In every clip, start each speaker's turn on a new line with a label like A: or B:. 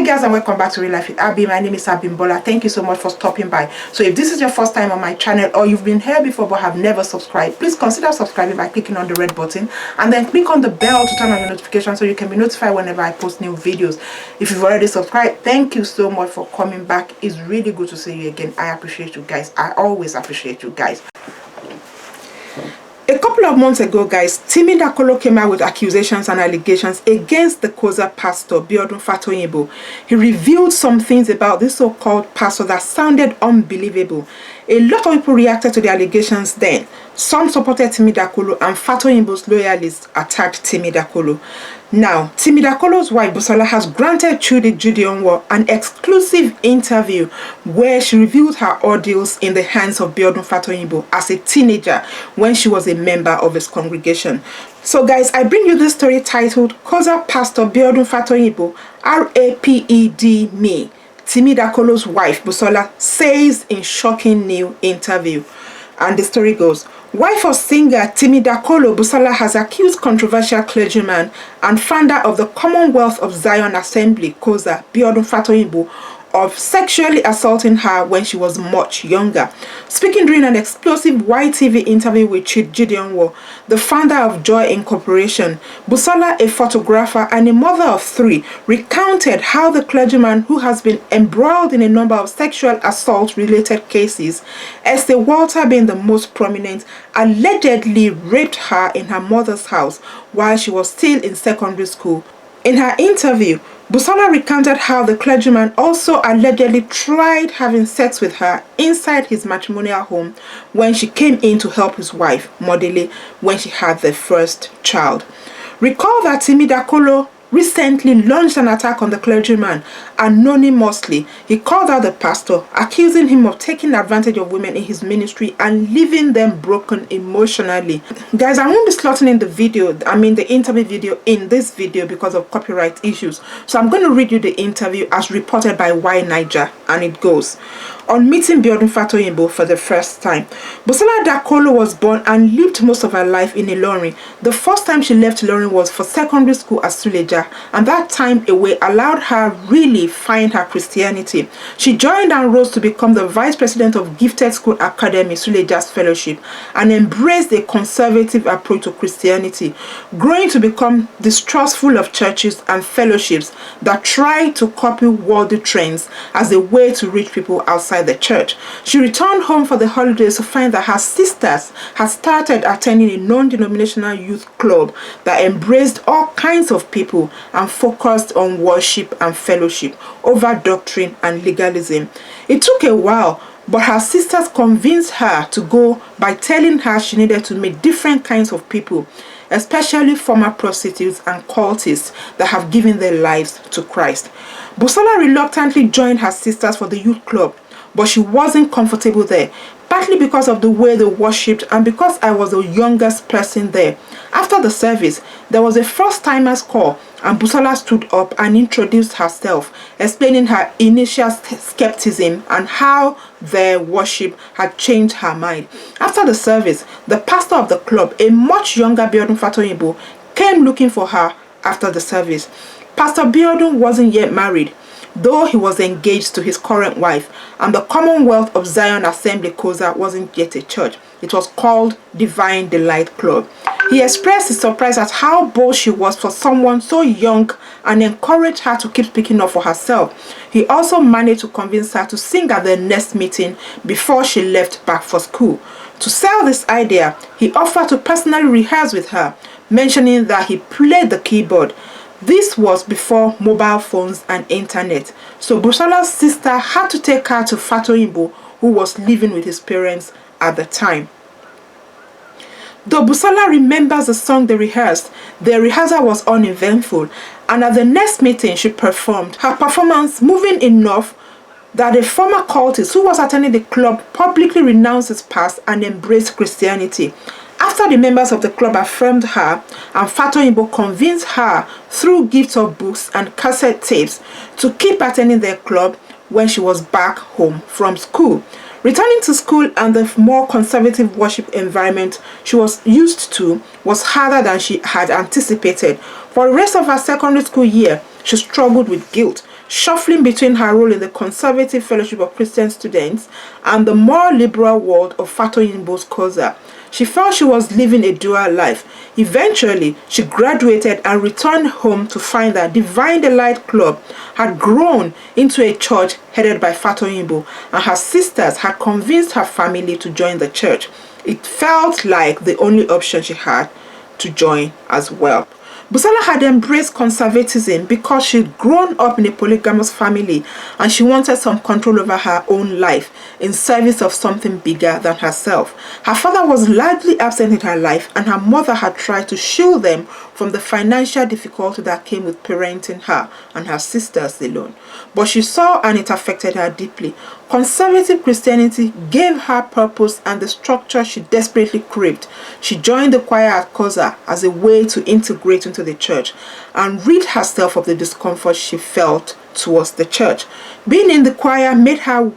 A: guys, and welcome back to Real Life with Abby. My name is Abimbola. Thank you so much for stopping by. So if this is your first time on my channel, or you've been here before but have never subscribed, please consider subscribing by clicking on the red button and then click on the bell to turn on the notification so you can be notified whenever I post new videos. If you've already subscribed, thank you so much for coming back. It's really good to see you again. I appreciate you guys. I always appreciate you guys. A couple of months ago, guys, Timi Dakolo came out with accusations and allegations against the Coza pastor, Biodun Fatoyinbo. He revealed some things about this so-called pastor that sounded unbelievable. A lot of people reacted to the allegations then. Some supported Timi Dakolo, and Fatoyinbo's loyalists attacked Timi Dakolo. Now, Timi Dakolo's wife, Busola, has granted Gideon an exclusive interview where she revealed her ordeals in the hands of Biodun Fatoyinbo as a teenager when she was a member of his congregation. So guys, I bring you this story titled Coza Pastor Biodun Fatoyinbo, RAPED me. Timi Dakolo's wife, Busola, says in shocking new interview. And the story goes, wife of singer Timi Dakolo, Busola has accused controversial clergyman and founder of the Commonwealth of Zion Assembly, Coza, Biodun Fatoyinbo, of sexually assaulting her when she was much younger. Speaking during an explosive YTV interview with Gideon, the founder of Joy Incorporation, Busola, a photographer and a mother of 3, recounted how the clergyman, who has been embroiled in a number of sexual assault-related cases, Esther Walter being the most prominent, allegedly raped her in her mother's house while she was still in secondary school. In her interview, Busola recounted how the clergyman also allegedly tried having sex with her inside his matrimonial home when she came in to help his wife, Modele, when she had their first child. Recall that Timi Dakolo recently launched an attack on the clergyman anonymously. He called out the pastor, accusing him of taking advantage of women in his ministry and leaving them broken emotionally. Guys, I won't be slaughtering the interview video in this video because of copyright issues. So I'm going to read you the interview as reported by Y Niger, and it goes. On meeting Biodun Fatoyinbo for the first time, Busola Dakolo was born and lived most of her life in Ilorin. The first time she left Ilorin was for secondary school at Suleja, and that time away allowed her really find her Christianity. She joined and rose to become the vice president of Gifted School Academy, Suleja's fellowship, and embraced a conservative approach to Christianity, growing to become distrustful of churches and fellowships that try to copy worldly trends as a way to reach people outside the church. She returned home for the holidays to find that her sisters had started attending a non-denominational youth club that embraced all kinds of people and focused on worship and fellowship over doctrine and legalism. It took a while, but her sisters convinced her to go by telling her she needed to meet different kinds of people, especially former prostitutes and cultists that have given their lives to Christ. Busola reluctantly joined her sisters for the youth club, but she wasn't comfortable there, partly because of the way they worshipped and because I was the youngest person there. After the service, there was a first-timers call, and Busola stood up and introduced herself, explaining her initial skepticism and how their worship had changed her mind. After the service, the pastor of the club, a much younger Biodun Fatoyinbo, came looking for her after the service. Pastor Biodun wasn't yet married, though he was engaged to his current wife, and the Commonwealth of Zion Assembly, Coza, wasn't yet a church. It was called Divine Delight Club. He expressed his surprise at how bold she was for someone so young and encouraged her to keep speaking up for herself. He also managed to convince her to sing at their next meeting before she left back for school. To sell this idea, he offered to personally rehearse with her, mentioning that he played the keyboard. This was before mobile phones and internet, so Busola's sister had to take her to Fatoyinbo, who was living with his parents at the time. Though Busola remembers the song they rehearsed, their rehearsal was uneventful, and at the next meeting she performed. Her performance moving enough that a former cultist who was attending the club publicly renounced his past and embraced Christianity. After the members of the club affirmed her, and Fatoyinbo convinced her through gifts of books and cassette tapes to keep attending their club when she was back home from school. Returning to school and the more conservative worship environment she was used to was harder than she had anticipated. For the rest of her secondary school year, she struggled with guilt. shuffling between her role in the conservative fellowship of Christian students and the more liberal world of Fatoyinbo's Coza. She felt she was living a dual life. Eventually, she graduated and returned home to find that Divine Delight Club had grown into a church headed by Fatoyinbo, and her sisters had convinced her family to join the church. It felt like the only option she had to join as well. Busola had embraced conservatism because she'd grown up in a polygamous family and she wanted some control over her own life in service of something bigger than herself. Her father was largely absent in her life and her mother had tried to shield them from the financial difficulty that came with parenting her and her sisters alone. But she saw and it affected her deeply. Conservative Christianity gave her purpose and the structure she desperately craved. She joined the choir at Coza as a way to integrate into the church and rid herself of the discomfort she felt towards the church. Being in the choir made her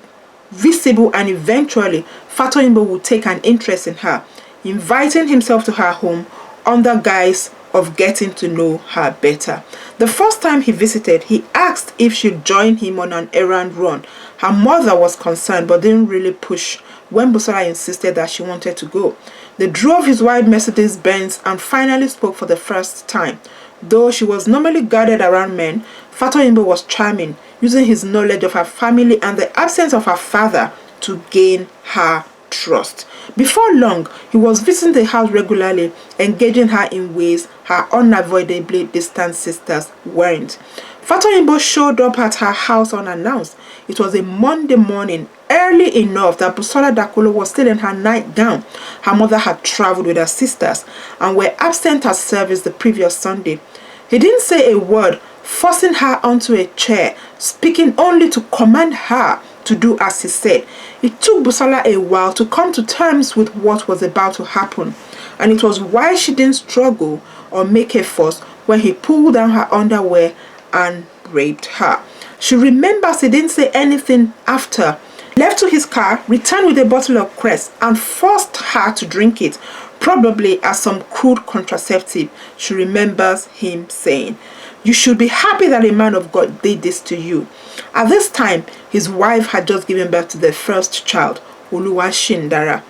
A: visible, and eventually Fatoyinbo would take an interest in her, inviting himself to her home under guise of getting to know her better. The first time he visited, he asked if she'd join him on an errand run. Her mother was concerned but didn't really push when Busola insisted that she wanted to go. They drove his white Mercedes-Benz and finally spoke for the first time. Though she was normally guarded around men, Fatoyinbo was charming, using his knowledge of her family and the absence of her father to gain her trust. Before long, he was visiting the house regularly, engaging her in ways her unavoidably distant sisters weren't. Fatoyinbo showed up at her house unannounced. It was a Monday morning, early enough that Busola Dakolo was still in her nightgown. Her mother had traveled with her sisters and were absent at service the previous Sunday. He didn't say a word, forcing her onto a chair, speaking only to command her to do as he said. It took Busola a while to come to terms with what was about to happen, and it was why she didn't struggle or make a fuss when he pulled down her underwear and raped her. She remembers he didn't say anything after. Left to his car, returned with a bottle of Crest and forced her to drink it, probably as some crude contraceptive. She remembers him saying, "You should be happy that a man of God did this to you." At this time, his wife had just given birth to their first child, Oluwashindara.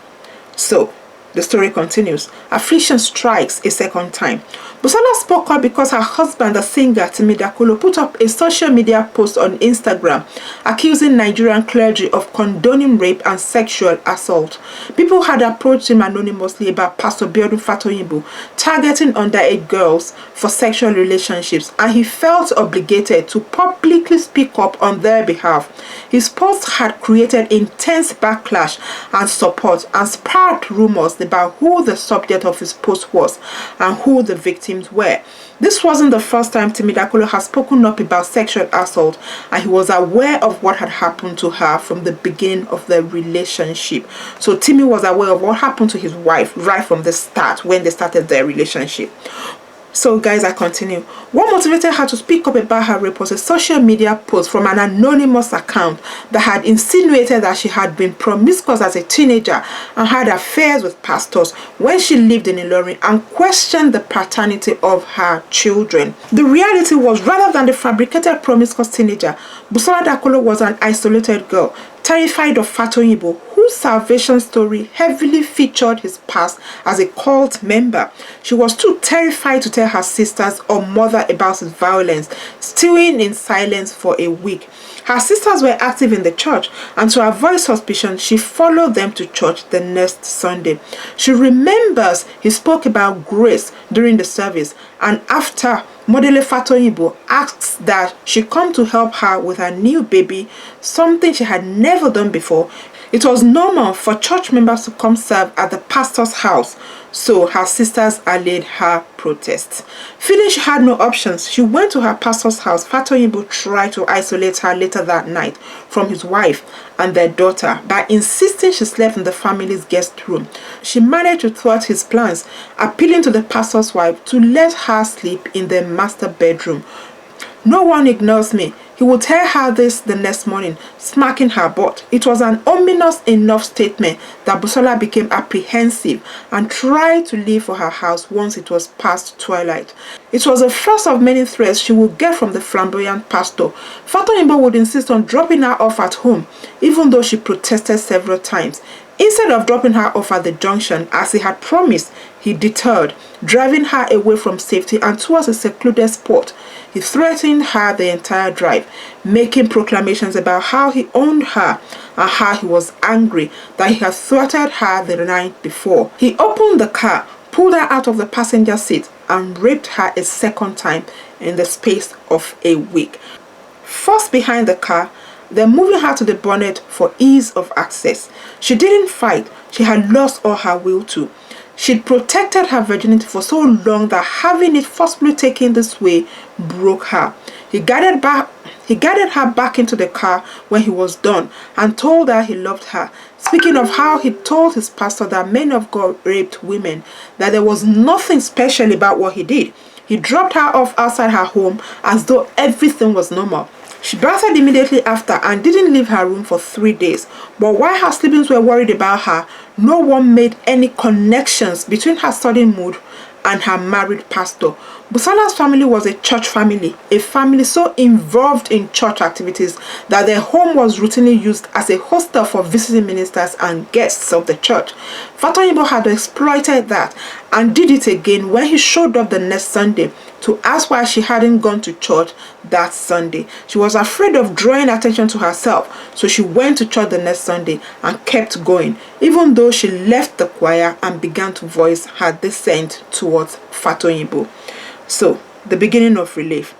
A: So, the story continues. Affliction strikes a second time. Busola spoke up because her husband, the singer Timi Dakolo, put up a social media post on Instagram accusing Nigerian clergy of condoning rape and sexual assault. People had approached him anonymously about Pastor Biodun Fatoyinbo targeting underage girls for sexual relationships, and he felt obligated to publicly speak up on their behalf. His post had created intense backlash and support and sparked rumors about who the subject of his post was and who the victims were. This wasn't the first time Timi Dakolo has spoken up about sexual assault, and he was aware of what had happened to her from the beginning of their relationship. So Timi was aware of what happened to his wife right from the start when they started their relationship. So guys, I continue. What motivated her to speak up about her rape was a social media post from an anonymous account that had insinuated that she had been promiscuous as a teenager and had affairs with pastors when she lived in Ilorin, and questioned the paternity of her children. The reality was, rather than the fabricated promiscuous teenager, Busola Dakolo was an isolated girl, terrified of Fatoyinbo, whose salvation story heavily featured his past as a cult member. She was too terrified to tell her sisters or mother about his violence, stewing in silence for a week. Her sisters were active in the church, and to avoid suspicion, she followed them to church the next Sunday. She remembers he spoke about grace during the service, and after, Modele Fatoyinbo asked that she come to help her with her new baby, something she had never done before. It was normal for church members to come serve at the pastor's house, so her sisters allayed her protests. Feeling she had no options, she went to her pastor's house. Fatoyinbo tried to isolate her later that night from his wife and their daughter by insisting she slept in the family's guest room. She managed to thwart his plans, appealing to the pastor's wife to let her sleep in their master bedroom. "No one ignores me. He would tell her this the next morning, smacking her butt. It was an ominous enough statement that Busola became apprehensive and tried to leave for her house once it was past twilight. It was the first of many threats she would get from the flamboyant pastor. Fatoyinbo would insist on dropping her off at home, even though she protested several times. Instead of dropping her off at the junction, as he had promised, he deterred, driving her away from safety and towards a secluded spot. He threatened her the entire drive, making proclamations about how he owned her and how he was angry that he had thwarted her the night before. He opened the car, pulled her out of the passenger seat, and raped her a second time in the space of a week. First behind the car, then moving her to the bonnet for ease of access. She didn't fight. She had lost all her will to. She'd protected her virginity for so long that having it forcibly taken this way broke her. He guided her back into the car when he was done and told her he loved her, speaking of how he told his pastor that men of God raped women, that there was nothing special about what he did. He dropped her off outside her home as though everything was normal. She birthed immediately after and didn't leave her room for 3 days. But while her siblings were worried about her, no one made any connections between her sudden mood and her married pastor. Busola's family was a church family, a family so involved in church activities that their home was routinely used as a hostel for visiting ministers and guests of the church. Fatoyinbo had exploited that and did it again when he showed up the next Sunday to ask why she hadn't gone to church that Sunday. She was afraid of drawing attention to herself, so she went to church the next Sunday and kept going, even though she left the choir and began to voice her dissent towards Fatoyinbo. So, the beginning of relief.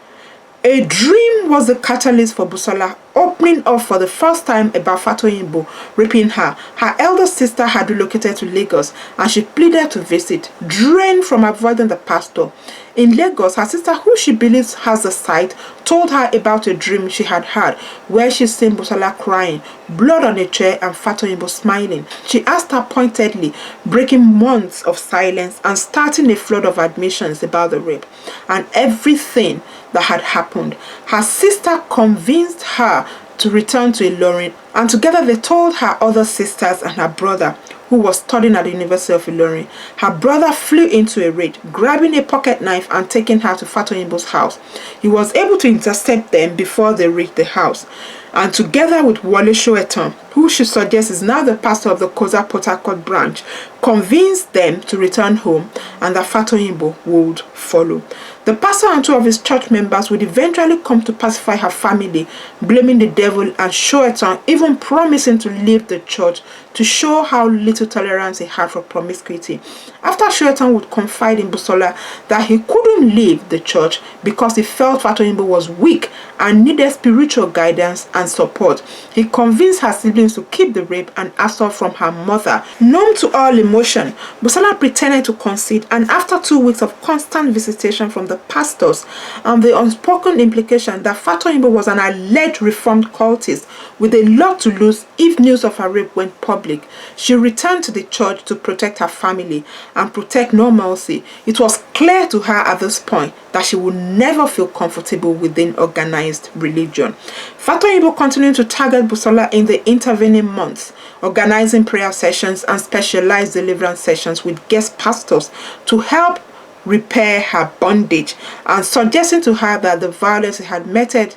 A: A dream was the catalyst for Busola opening up for the first time about Fatoyinbo raping her. Her elder sister had relocated to Lagos and she pleaded to visit, drained from avoiding the pastor. In Lagos, her sister, who she believes has the sight, told her about a dream she had had where she seen Busola crying, blood on a chair and Fatoyinbo smiling. She asked her pointedly, breaking months of silence and starting a flood of admissions about the rape and everything that had happened. Her sister convinced her to return to Ilorin, and together they told her other sisters and her brother, who was studying at the University of Ilorin. Her brother flew into a rage, grabbing a pocket knife and taking her to Fatoyinbo's house. He was able to intercept them before they reached the house, and together with Wale Soetan, who she suggests is now the pastor of the Coza Port Harcourt branch, convinced them to return home and that Fatoyinbo would follow. The pastor and 2 of his church members would eventually come to pacify her family, blaming the devil, and Soetan even promising to leave the church to show how little tolerance he had for promiscuity. After Soetan would confide in Busola that he couldn't leave the church because he felt Fatoyinbo was weak and needed spiritual guidance and support, he convinced her siblings to keep the rape and assault from her mother. Numb to all emotion, Busola pretended to concede, and after 2 weeks of constant visitation from the pastors and the unspoken implication that Fatoyinbo was an alleged reformed cultist with a lot to lose if news of her rape went public, she returned to the church to protect her family and protect normalcy. It was clear to her at this point that she would never feel comfortable within organized religion. Fatoyinbo continued to target Busola in the intervening months, organizing prayer sessions and specialized deliverance sessions with guest pastors to help repair her bondage, and suggesting to her that the violence he had meted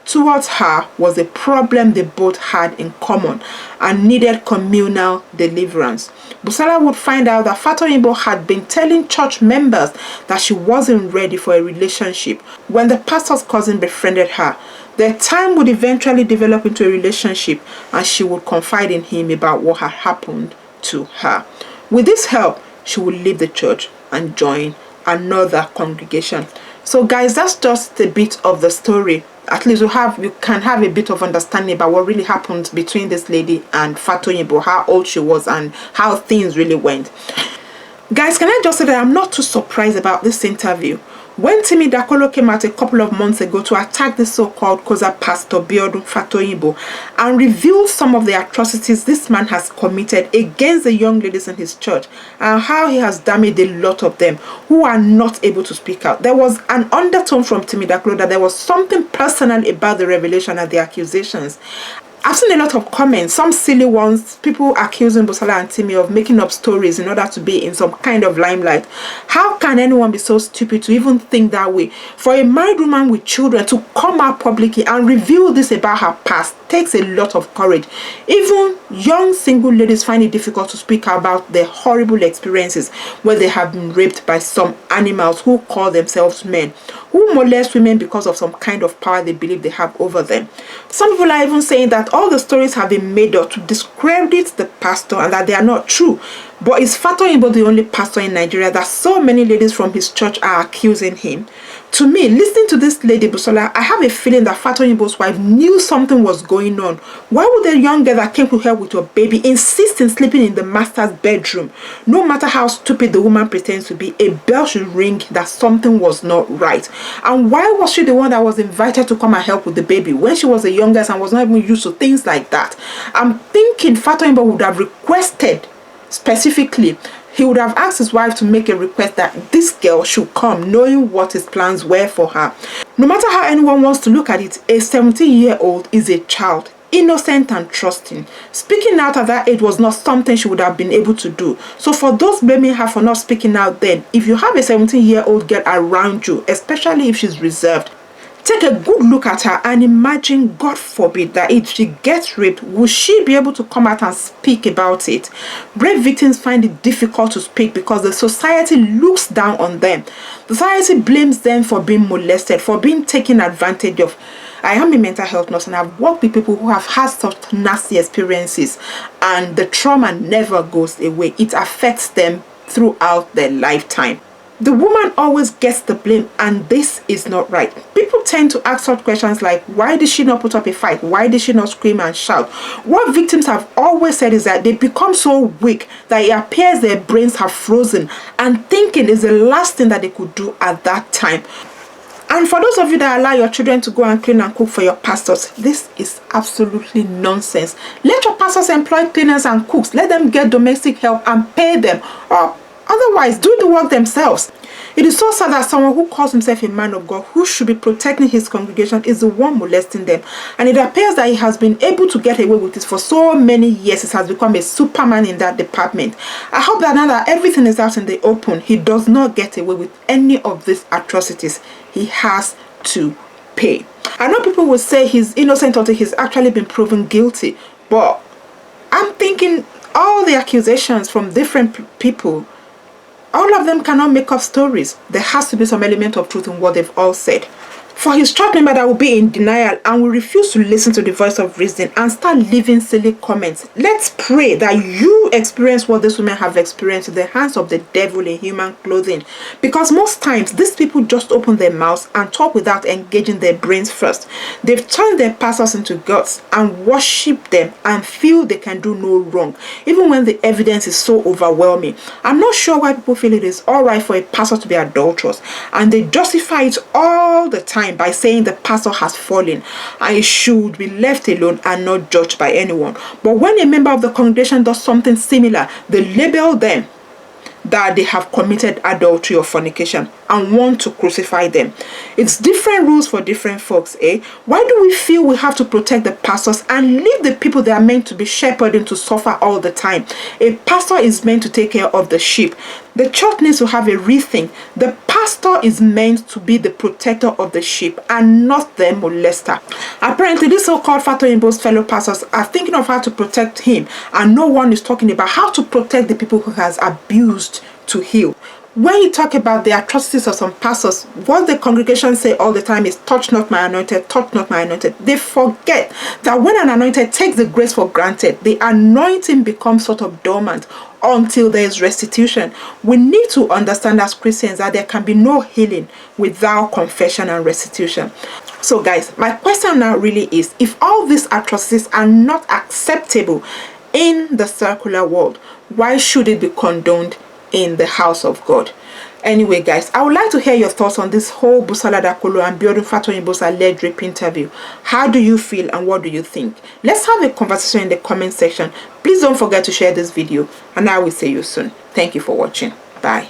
A: towards her was a problem they both had in common and needed communal deliverance. Busola would find out that Fatoyinbo had been telling church members that she wasn't ready for a relationship when the pastor's cousin befriended her. Their time would eventually develop into a relationship and she would confide in him about what had happened to her. With this help, she would leave the church and join another congregation. So guys, that's just a bit of the story. At least you can have a bit of understanding about what really happened between this lady and Fatoyinbo, how old she was and how things really went. Guys, can I just say that I'm not too surprised about this interview. When Timi Dakolo came out a couple of months ago to attack the so-called Coza pastor Biodun Fatoyinbo and revealed some of the atrocities this man has committed against the young ladies in his church and how he has damaged a lot of them who are not able to speak out, there was an undertone from Timi Dakolo that there was something personal about the revelation and the accusations. I've seen a lot of comments, some silly ones, people accusing Busola and Timi of making up stories in order to be in some kind of limelight. How can anyone be so stupid to even think that way? For a married woman with children to come out publicly and reveal this about her past takes a lot of courage. Even young single ladies find it difficult to speak about their horrible experiences where they have been raped by some animals who call themselves men, who molest women because of some kind of power they believe they have over them. Some people are even saying that all the stories have been made up to discredit the pastor and that they are not true. But is Fatoyinbo the only pastor in Nigeria that so many ladies from his church are accusing him? To me, listening to this lady Busola, I have a feeling that Fatoyinbo's wife knew something was going on. Why would a young girl that came to her with a baby insist in sleeping in the master's bedroom? No matter how stupid the woman pretends to be, a bell should ring that something was not right. And why was she the one that was invited to come and help with the baby when she was the youngest and was not even used to things like that? I'm thinking Fatoyinbo would have requested specifically, he would have asked his wife to make a request that this girl should come, knowing what his plans were for her. No matter how anyone wants to look at it, a 17-year-old is a child, innocent and trusting. Speaking out at that age was not something she would have been able to do. So for those blaming her for not speaking out then, if you have a 17-year-old girl around you, especially if she's reserved, take a good look at her and imagine, God forbid, that if she gets raped, will she be able to come out and speak about it? Rape victims find it difficult to speak because the society looks down on them. The society blames them for being molested, for being taken advantage of. I am a mental health nurse and I've worked with people who have had such nasty experiences, and the trauma never goes away. It affects them throughout their lifetime. The woman always gets the blame, and this is not right. People tend to ask such questions like, why did she not put up a fight? Why did she not scream and shout? What victims have always said is that they become so weak that it appears their brains have frozen, and thinking is the last thing that they could do at that time. And for those of you that allow your children to go and clean and cook for your pastors, this is absolutely nonsense. Let your pastors employ cleaners and cooks. Let them get domestic help and pay them, or otherwise do the work themselves. It is so sad that someone who calls himself a man of God, who should be protecting his congregation, is the one molesting them. And it appears that he has been able to get away with it for so many years. He has become a superman in that department. I hope that now that everything is out in the open, he does not get away with any of these atrocities. He has to pay. I know people will say he's innocent until he's actually been proven guilty, but I'm thinking all the accusations from different people, all of them cannot make up stories. There has to be some element of truth in what they've all said. For his church member that will be in denial and will refuse to listen to the voice of reason and start leaving silly comments, let's pray that you experience what these women have experienced in the hands of the devil in human clothing. Because most times, these people just open their mouths and talk without engaging their brains first. They've turned their pastors into gods and worship them and feel they can do no wrong, even when the evidence is so overwhelming. I'm not sure why people feel it is alright for a pastor to be adulterous, and they justify it all the time by saying the pastor has fallen and he should be left alone and not judged by anyone. But when a member of the congregation does something similar, they label them that they have committed adultery or fornication and want to crucify them. It's different rules for different folks, eh? Why do we feel we have to protect the pastors and leave the people they are meant to be shepherding to suffer all the time? A pastor is meant to take care of the sheep. The church needs to have a rethink. The pastor is meant to be the protector of the sheep and not the molester. Apparently, these so-called Fatoyinbo's fellow pastors are thinking of how to protect him, and no one is talking about how to protect the people who has abused to heal. When you talk about the atrocities of some pastors, what the congregation say all the time is, touch not my anointed, touch not my anointed. They forget that when an anointed takes the grace for granted, the anointing becomes sort of dormant until there is restitution. We need to understand as Christians that there can be no healing without confession and restitution. So guys, my question now really is, if all these atrocities are not acceptable in the secular world, why should it be condoned in the house of God. Anyway, guys, I would like to hear your thoughts on this whole Busola Dakolo and Biodun Fatoyinbo's alleged rape interview. How do you feel and what do you think? Let's have a conversation in the comment section. Please don't forget to share this video, and I will see you soon. Thank you for watching. Bye.